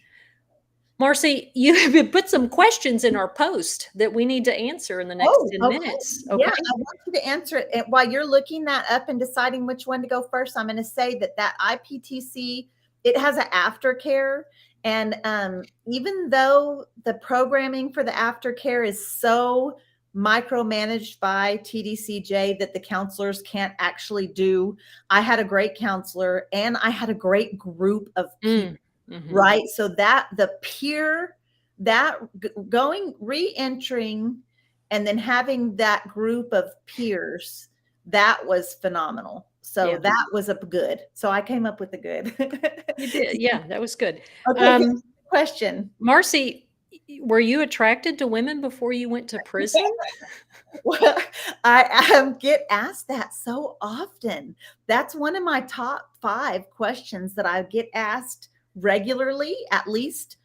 Marcy, you have put some questions in our post that we need to answer in the next Oh, 10 okay. minutes. Yeah, Okay. I want you to answer it. And while you're looking that up and deciding which one to go first, I'm going to say that IPTC, it has an aftercare. And even though the programming for the aftercare is so micromanaged by TDCJ that the counselors can't actually do, I had a great counselor and I had a great group of people. Mhm. Right? So that the peer that going re-entering and then having that group of peers, that was phenomenal. So Yeah, that was a good. So I came up with a good. you did. Yeah, that was good. Okay, here's Um, the question. Marcy, were you attracted to women before you went to prison? Well, I get asked that so often. That's one of my top 5 questions that I get asked regularly, at least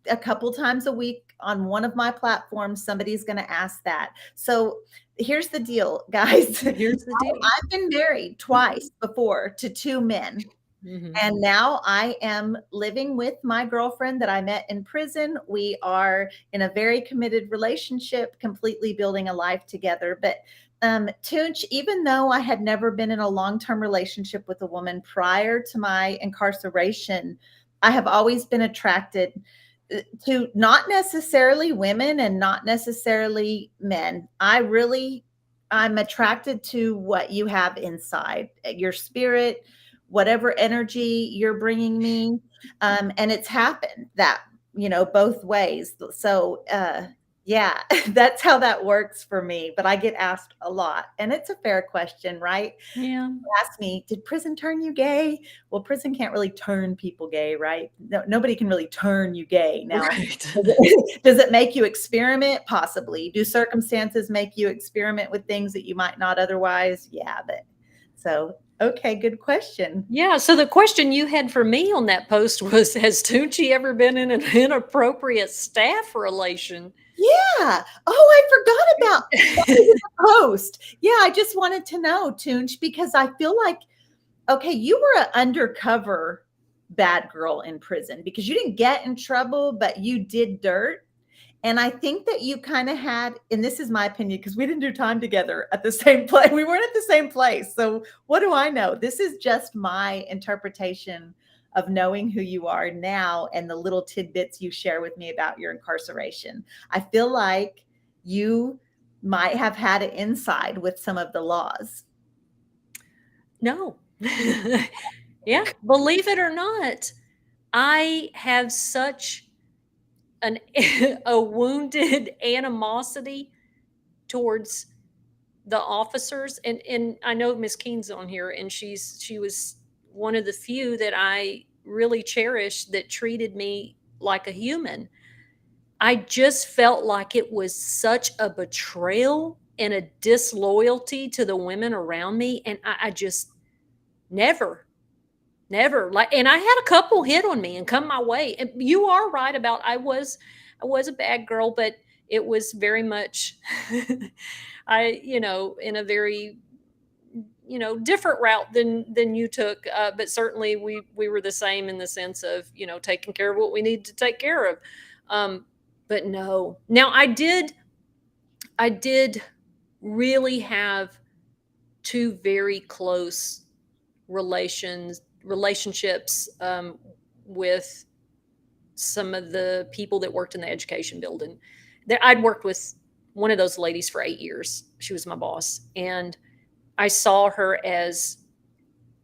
a couple times a week on one of my platforms. Somebody's going to ask that. So here's the deal, guys. Here's the deal. I've been married twice before to 2 men. Mhm. And now I am living with my girlfriend that I met in prison. We are in a very committed relationship, completely building a life together. But Tunch, even though I had never been in a long-term relationship with a woman prior to my incarceration, I have always been attracted to not necessarily women and not necessarily men. I'm attracted to what you have inside, your spirit, whatever energy you're bringing me. And it's happened that, both ways. So, yeah, that's how that works for me. But I get asked a lot, and it's a fair question, right? Yeah. Ask me, did prison turn you gay? Well, prison can't really turn people gay, right? No, nobody can really turn you gay. Now, Right. does it make you experiment? Possibly. Do circumstances make you experiment with things that you might not otherwise? Yeah, but so okay, good question. Yeah, so the question you had for me on that post was, has Tunchi ever been in an inappropriate staff relation? Yeah. Oh, I forgot about that was in the post. Yeah, I just wanted to know, Tunch, because I feel like, okay, you were an undercover bad girl in prison because you didn't get in trouble, but you did dirt. And I think that you kind of had, and this is my opinion because we didn't do time together at the same place. We weren't at the same place. So what do I know? This is just my interpretation of knowing who you are now and the little tidbits you share with me about your incarceration. I feel like you might have had an inside with some of the laws. No. Yeah, believe it or not, I have such an a wounded animosity towards the officers, and I know Miss Keen's on here, and she was one of the few that I really cherished that treated me like a human. I just felt like it was such a betrayal and a disloyalty to the women around me, and I just never, never like. And I had a couple hit on me and come my way. And you are right about I was a bad girl, but it was very much in a very different route than you took, but certainly we were the same in the sense of taking care of what we need to take care of. um, But no. Now I did really have two very close relationships with some of the people that worked in the education building. That I'd worked with one of those ladies for 8 years. She was my boss, and I saw her as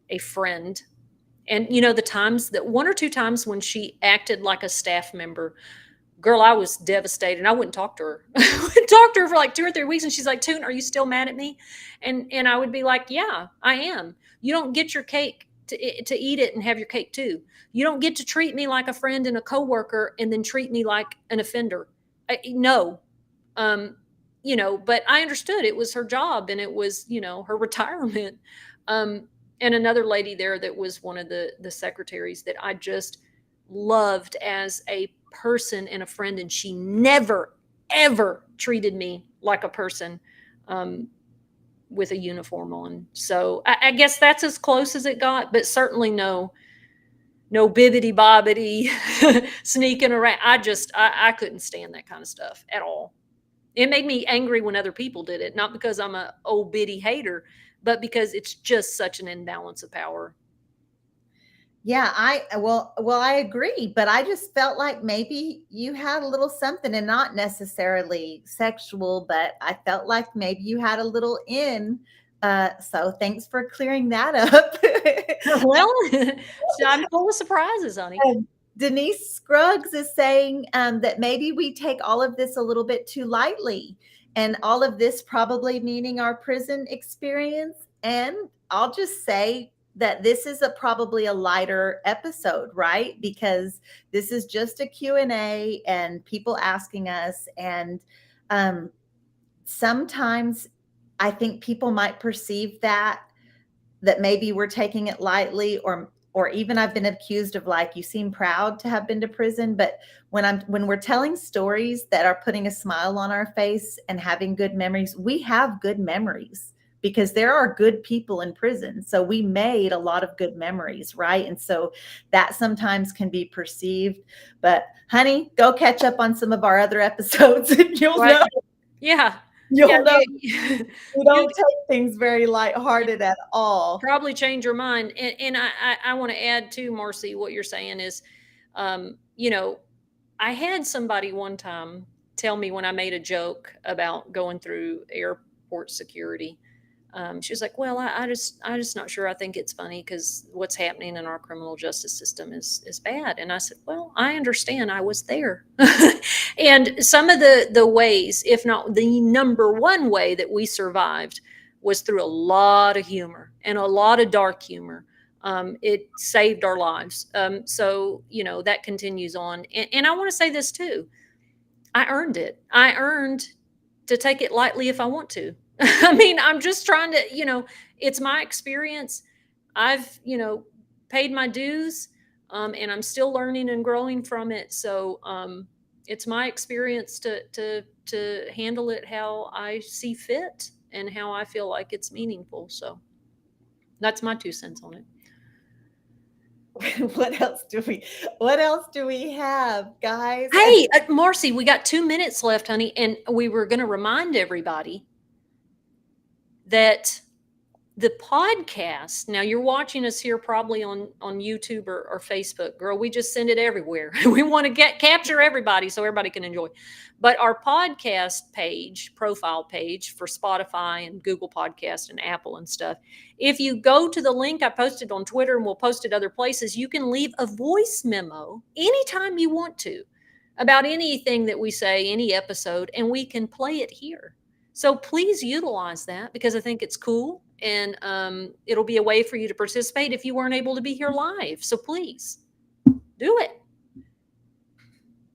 a friend. And the times that one or two times when she acted like a staff member, girl, I was devastated. I wouldn't talk to her. I wouldn't talk to her for like 2 or 3 weeks, and she's like, "Toon, are you still mad at me?" And I would be like, "Yeah, I am. You don't get your cake to eat it and have your cake too. You don't get to treat me like a friend and a coworker and then treat me like an offender. No, um, but I understood it was her job and it was, her retirement. And another lady there that was one of the secretaries that I just loved as a person and a friend, and she never ever treated me like a person um, with a uniform on. So I guess that's as close as it got, but certainly no bibbity bobbity sneaking around. I couldn't stand that kind of stuff at all. It made me angry when other people did it, not because I'm a old bitty hater, but because it's just such an imbalance of power. Yeah, I agree, but I just felt like maybe you had a little something, and not necessarily sexual, but I felt like maybe you had a little in. So thanks for clearing that up. Well, so I'm full of surprises, honey. Denise Scruggs is saying that maybe we take all of this a little bit too lightly, and all of this probably meaning our prison experience. And I'll just say that this is probably a lighter episode, right? Because this is just a Q&A and people asking us. And um, sometimes I think people might perceive that maybe we're taking it lightly, or even I've been accused of, like, you seem proud to have been to prison. But when we're telling stories that are putting a smile on our face and having good memories, we have good memories because there are good people in prison. So we made a lot of good memories, right? And so that sometimes can be perceived. But honey, go catch up on some of our other episodes and you'll Right. know. Yeah. Yeah. You'll know we You don't take things very lighthearted at all. probably change your mind. And I want to add to Marcy, what you're saying is, um, you know, I had somebody one time tell me when I made a joke about going through airport security. She was like, "Well, I'm just not sure. I think it's funny because what's happening in our criminal justice system is bad." And I said, "Well, I understand. I was there." And some of the ways, if not the number one way that we survived, was through a lot of humor and a lot of dark humor. It saved our lives. So that continues on. And I want to say this too. I earned it. I earned to take it lightly if I want to. I mean, I'm just trying to, it's my experience. I've, paid my dues, and I'm still learning and growing from it. So it's my experience to handle it how I see fit and how I feel like it's meaningful. So that's my 2 cents on it. What else do we have, guys? Hey, Marcy, we got 2 minutes left, honey, and we were going to remind everybody that the podcast, now you're watching us here probably on YouTube or Facebook. Girl, we just send it everywhere. We want to capture everybody so everybody can enjoy. But our podcast page, profile page for Spotify and Google Podcast and Apple and stuff, if you go to the link I posted on Twitter, and we'll post it other places, you can leave a voice memo anytime you want to about anything that we say, any episode, and we can play it here. So please utilize that because I think it's cool, and it'll be a way for you to participate if you weren't able to be here live. So please do it.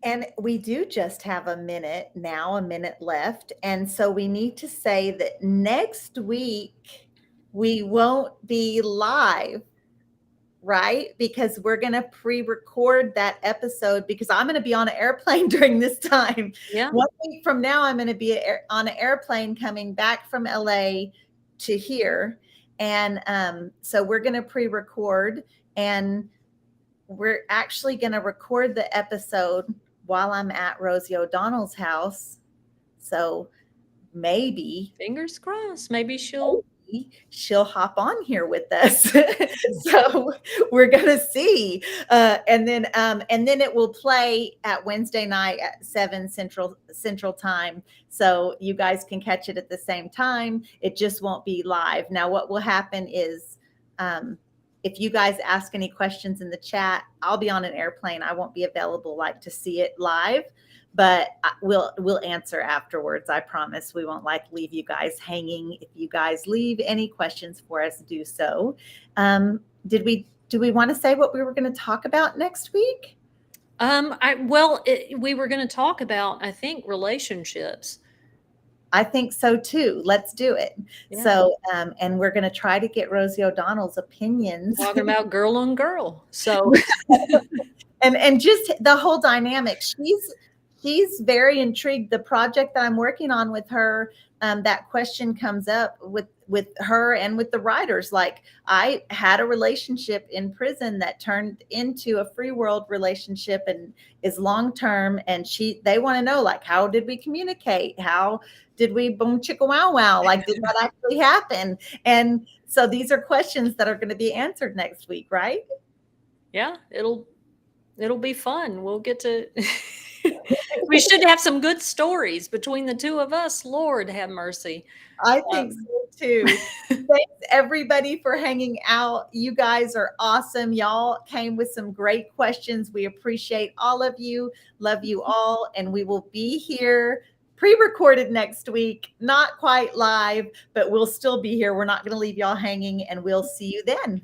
And we do just have a minute left. And so we need to say that next week we won't be live, right? Because we're going to pre-record that episode because I'm going to be on an airplane during this time. Yeah. 1 week from now, I'm going to be on an airplane coming back from LA to here. And so we're going to pre-record, and we're actually going to record the episode while I'm at Rosie O'Donnell's house. So maybe Fingers crossed. Maybe she'll. she'll hop on here with us. So we're gonna see, and then it will play at Wednesday night at 7 Central Time, so you guys can catch it at the same time. It just won't be live. Now what will happen is, if you guys ask any questions in the chat, I'll be on an airplane. I won't be available like to see it live, but we'll answer afterwards. I promise we won't like leave you guys hanging. If you guys leave any questions for us, do so. Do we want to say what we were going to talk about next week? We were going to talk about, I think, relationships. I think so too. Let's do it. Yeah. So, and we're going to try to get Rosie O'Donnell's opinions. Talking about girl on girl. So, and just the whole dynamic. She's very intrigued. The project that I'm working on with her, that question comes up with her and with the writers. Like, I had a relationship in prison that turned into a free world relationship and is long term. And they want to know, like, how did we communicate? How did we boom chicka wow wow? Like, did that actually happen? And so these are questions that are going to be answered next week, right? Yeah, it'll be fun. We'll get to. We should have some good stories between the two of us. Lord have mercy. I think so too. Thanks everybody for hanging out. You guys are awesome. Y'all came with some great questions. We appreciate all of you. Love you all. And we will be here pre-recorded next week. Not quite live, but we'll still be here. We're not going to leave y'all hanging, and we'll see you then.